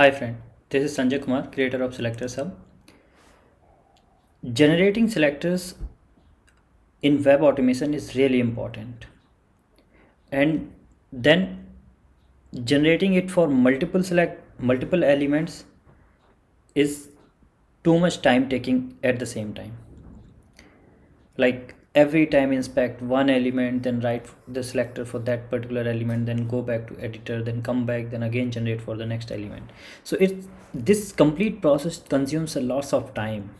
Hi friend, this is Sanjay Kumar, creator of Selectors Hub. Generating selectors in web automation is really important, and then generating it for multiple elements is too much time taking at the same time. Like every time inspect one element, then write the selector for that particular element, then go back to editor, then come back, then again generate for the next element. So it's this complete process consumes a lot of time.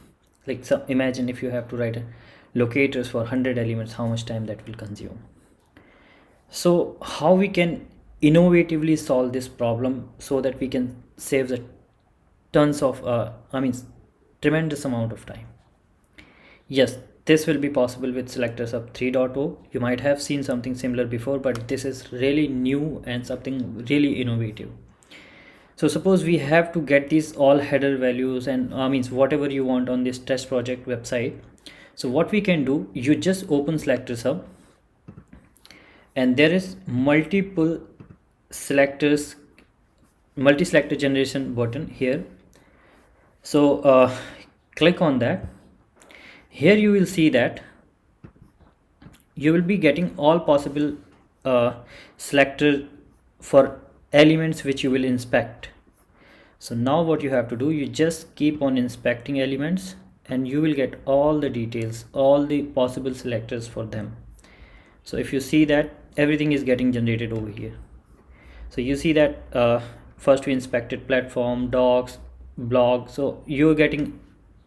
Like, so imagine if you have to write locators for 100 elements, how much time that will consume. So how we can innovatively solve this problem so that we can save the tons of tremendous amount of time. Yes, this will be possible with Selectors Hub 3.0. You might have seen something similar before, but this is really new and something really innovative. So suppose we have to get these all header values and whatever you want on this test project website. So what we can do, you just open Selectors Hub, and there is multiple selectors, multi-selector generation button here. So click on that. Here you will see that you will be getting all possible selector for elements which you will inspect. So now what you have to do, you just keep on inspecting elements and you will get all the details, all the possible selectors for them. So if you see that everything is getting generated over here. So you see that first we inspected platform, docs, blog. So you're getting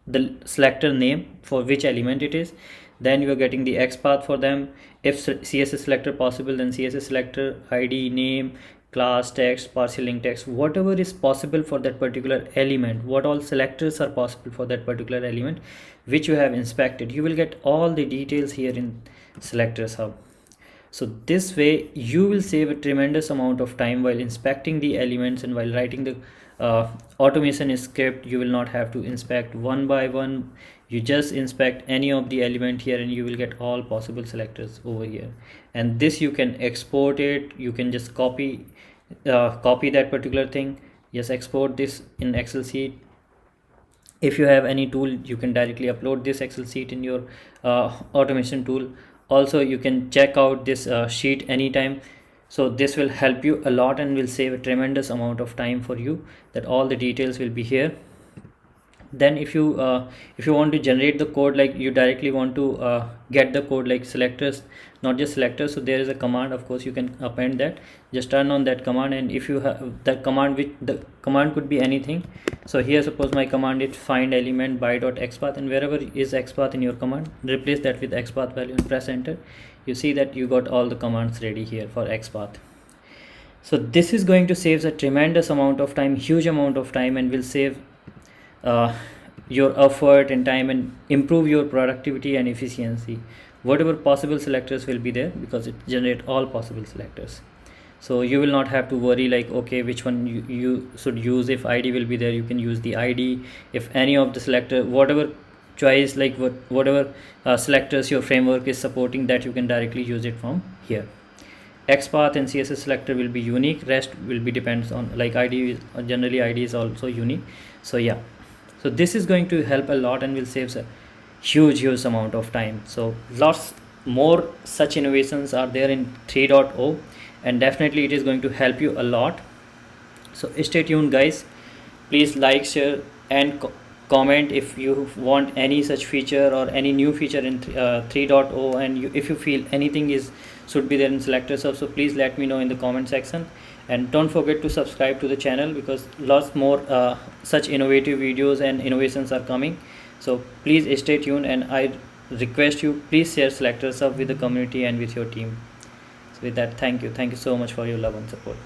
the selector name for which element it is, then you are getting the XPath for them. If CSS selector possible, then CSS selector, ID, name, class, text, partial link text, whatever is possible for that particular element, what all selectors are possible for that particular element which you have inspected, you will get all the details here in Selectors Hub. So this way you will save a tremendous amount of time while inspecting the elements, and while writing the automation script you will not have to inspect one by one. You just inspect any of the element here and you will get all possible selectors over here. And this you can export it, you can just copy that particular thing, just export this in Excel sheet. If you have any tool, you can directly upload this Excel sheet in your automation tool. Also you can check out this sheet anytime. So this will help you a lot and will save a tremendous amount of time for you, that all the details will be here. Then if you want to generate the code, like you directly want to get the code like selectors, not just selectors, so there is a command, of course you can append that. Just turn on that command, and if you have that command, which the command could be anything. So here suppose my command is find element by dot xpath, and wherever is xpath in your command, replace that with xpath value and press enter. You see that you got all the commands ready here for xpath. So this is going to save a tremendous amount of time, huge amount of time, and will save your effort and time and improve your productivity and efficiency. Whatever possible selectors will be there, because it generate all possible selectors. So you will not have to worry like, okay, which one you should use. If ID will be there, you can use the ID. If any of the selector, whatever choice, like whatever selectors your framework is supporting, that you can directly use it from here. XPath and CSS selector will be unique, rest will be depends on, like ID, generally ID is also unique. So yeah, so this is going to help a lot and will save a huge amount of time. So lots more such innovations are there in 3.0, and definitely it is going to help you a lot. So stay tuned guys, please like, share and comment if you want any such feature or any new feature in 3.0, and if you feel anything is should be there in Selectors Hub, so please let me know in the comment section. And don't forget to subscribe to the channel, because lots more such innovative videos and innovations are coming. So please stay tuned, and I request you, please share Selectors Hub with the community and with your team. So with that, thank you so much for your love and support.